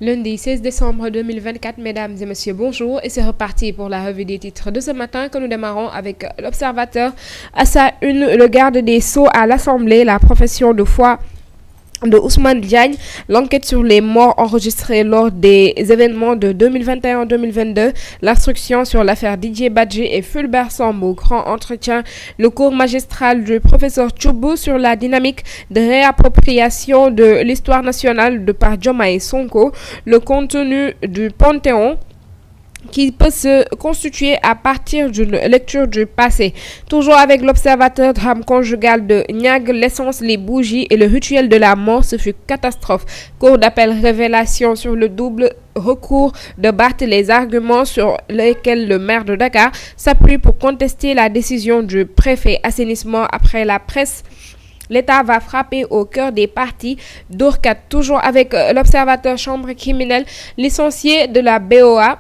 Lundi 16 décembre 2024, mesdames et messieurs, bonjour et c'est reparti pour la revue des titres de ce matin que nous démarrons avec l'Observateur. À sa une, le garde des Sceaux à l'Assemblée, la profession de foi de Ousmane Diagne, l'enquête sur les morts enregistrées lors des événements de 2021-2022, l'instruction sur l'affaire Didier Badji et Fulbert Sambou, grand entretien, le cours magistral du professeur Tchoubou sur la dynamique de réappropriation de l'histoire nationale de par Diomaye Sonko, le contenu du Panthéon qui peut se constituer à partir d'une lecture du passé. Toujours avec l'Observateur, drame conjugal de Niag, l'essence, les bougies et le rituel de la mort, ce fut catastrophe. Cour d'appel, révélation sur le double recours de Barth, les arguments sur lesquels le maire de Dakar s'appuie pour contester la décision du préfet. Assainissement après la presse. L'État va frapper au cœur des partis. Dourkat, toujours avec l'Observateur, chambre criminelle, licencié de la BOA.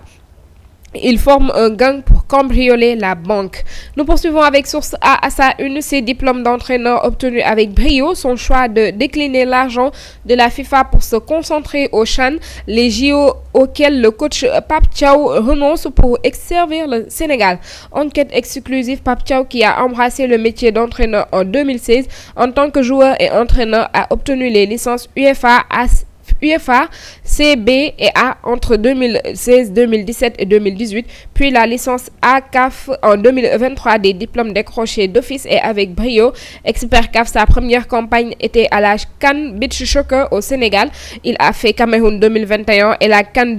Ils forment un gang pour cambrioler la banque. Nous poursuivons avec Source A à sa une, ses diplômes d'entraîneur obtenus avec brio, son choix de décliner l'argent de la FIFA pour se concentrer au CHAN, les JO auxquels le coach Pape Thiaw renonce pour servir le Sénégal. Enquête exclusive, Pape Thiaw, qui a embrassé le métier d'entraîneur en 2016, en tant que joueur et entraîneur, a obtenu les licences UEFA, C, B et A entre 2016, 2017 et 2018, puis la licence A CAF en 2023, des diplômes décrochés d'office et avec brio. Expert CAF, sa première campagne était à la CAN Beach Soccer au Sénégal. Il a fait Cameroun 2021 et la CAN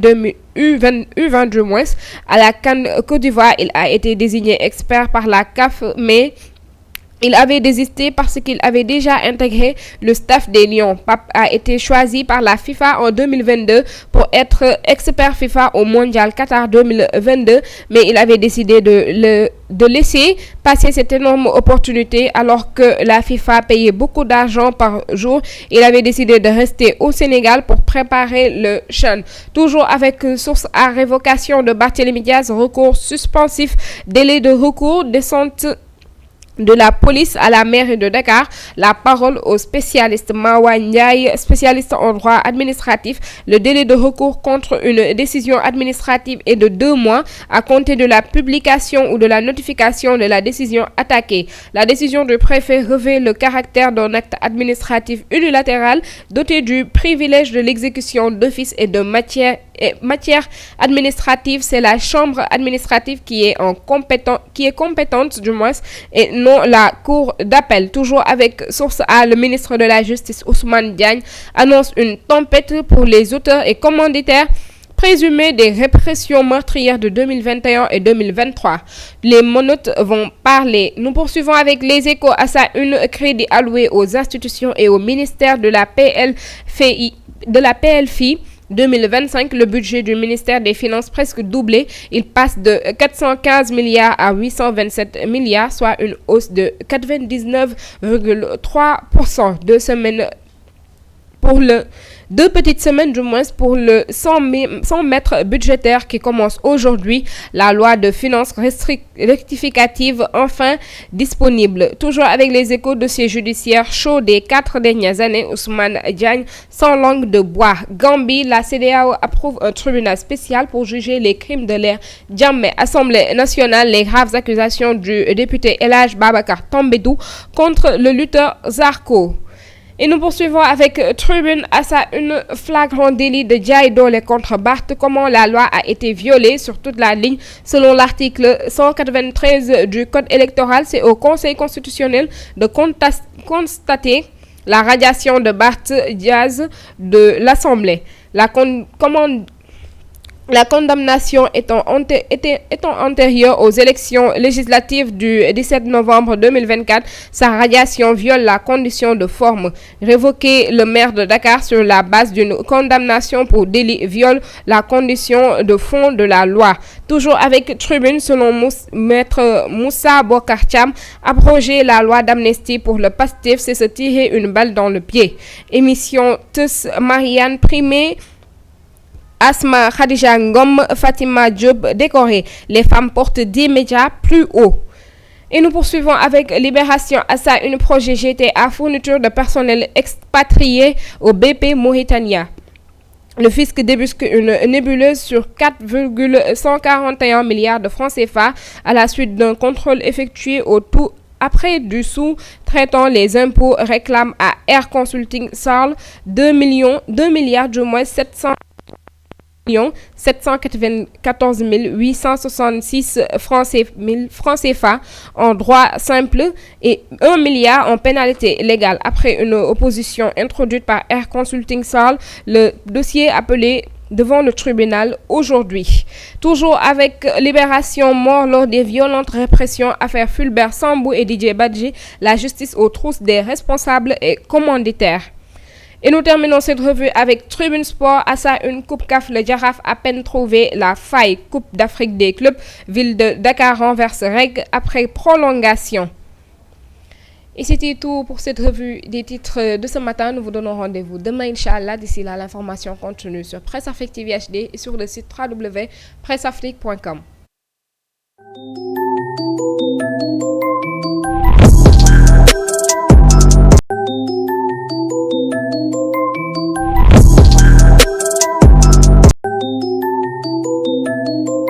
U20 du moins. À la CAN Côte d'Ivoire, il a été désigné expert par la CAF, mais il avait désisté parce qu'il avait déjà intégré le staff des Lions. Pape a été choisi par la FIFA en 2022 pour être expert FIFA au Mondial Qatar 2022, mais il avait décidé de laisser passer cette énorme opportunité alors que la FIFA payait beaucoup d'argent par jour. Il avait décidé de rester au Sénégal pour préparer le CHAN. Toujours avec source à révocation de Barthélémy Diaz, recours suspensif, délai de recours, descente de la police à la mairie de Dakar. La parole au spécialiste Mawa Ndiaye, spécialiste en droit administratif. Le délai de recours contre une décision administrative est de 2 mois à compter de la publication ou de la notification de la décision attaquée. La décision du préfet revêt le caractère d'un acte administratif unilatéral doté du privilège de l'exécution d'office et de matière administrative. C'est la chambre administrative qui est compétente du moins et non la cour d'appel. Toujours avec source A, le ministre de la Justice Ousmane Diagne annonce une tempête pour les auteurs et commanditaires présumés des répressions meurtrières de 2021 et 2023. Les monotes vont parler. Nous poursuivons avec les Échos à sa une, crédit alloué aux institutions et au ministère de la PLFI 2025, le budget du ministère des Finances presque doublé. Il passe de 415 milliards à 827 milliards, soit une hausse de 99,3%. Deux petites semaines du moins pour le 100 mètres budgétaire qui commence aujourd'hui. La loi de finances rectificative enfin disponible. Toujours avec les Échos, dossier judiciaire chaud des 4 dernières années. Ousmane Diagne sans langue de bois. Gambie, la CEDEAO approuve un tribunal spécial pour juger les crimes de l'ère Jammeh. Assemblée nationale, les graves accusations du député El Hadj Babacar Tambédou contre le lutteur Zarko. Et nous poursuivons avec Tribune à sa une, flagrant délit de Jaay Doolé contre Barth, comment la loi a été violée sur toute la ligne. Selon l'article 193 du Code électoral, c'est au Conseil constitutionnel de constater la radiation de Barth Diaz de l'Assemblée. La condamnation étant antérieure aux élections législatives du 17 novembre 2024, sa radiation viole la condition de forme. Révoquer le maire de Dakar sur la base d'une condamnation pour délit viole la condition de fond de la loi. Toujours avec Tribune, selon Maître Moussa Bokar Thiam, abroger la loi d'amnistie pour le PASTEF, c'est se tirer une balle dans le pied. Émission Tous Marianne Primé, Asma Khadija Ngom, Fatima Diop décorés. Les femmes portent 10 médias plus haut. Et nous poursuivons avec Libération à sa une, projet GTA, fourniture de personnel expatrié au BP Mauritania. Le fisc débusque une nébuleuse sur 4,141 milliards de francs CFA à la suite d'un contrôle effectué au tout après du sous-traitant les impôts réclame à Air Consulting Sarl 2 milliards du moins 794 866 francs CFA en droit simple et 1 milliard en pénalité légale. Après une opposition introduite par Air Consulting Sarl, le dossier appelé devant le tribunal aujourd'hui. Toujours avec Libération, mort lors des violentes répressions, affaire Fulbert Sambou et Didier Badji, la justice aux trousses des responsables et commanditaires. Et nous terminons cette revue avec Tribune Sport. À sa une, Coupe CAF, le Jaraaf a peine trouvé la faille. Coupe d'Afrique des clubs, ville de Dakar renverse règle après prolongation. Et c'était tout pour cette revue des titres de ce matin. Nous vous donnons rendez-vous demain, Inch'Allah. D'ici là, l'information continue sur Presse Afrique TV HD et sur le site www.presseafrique.com.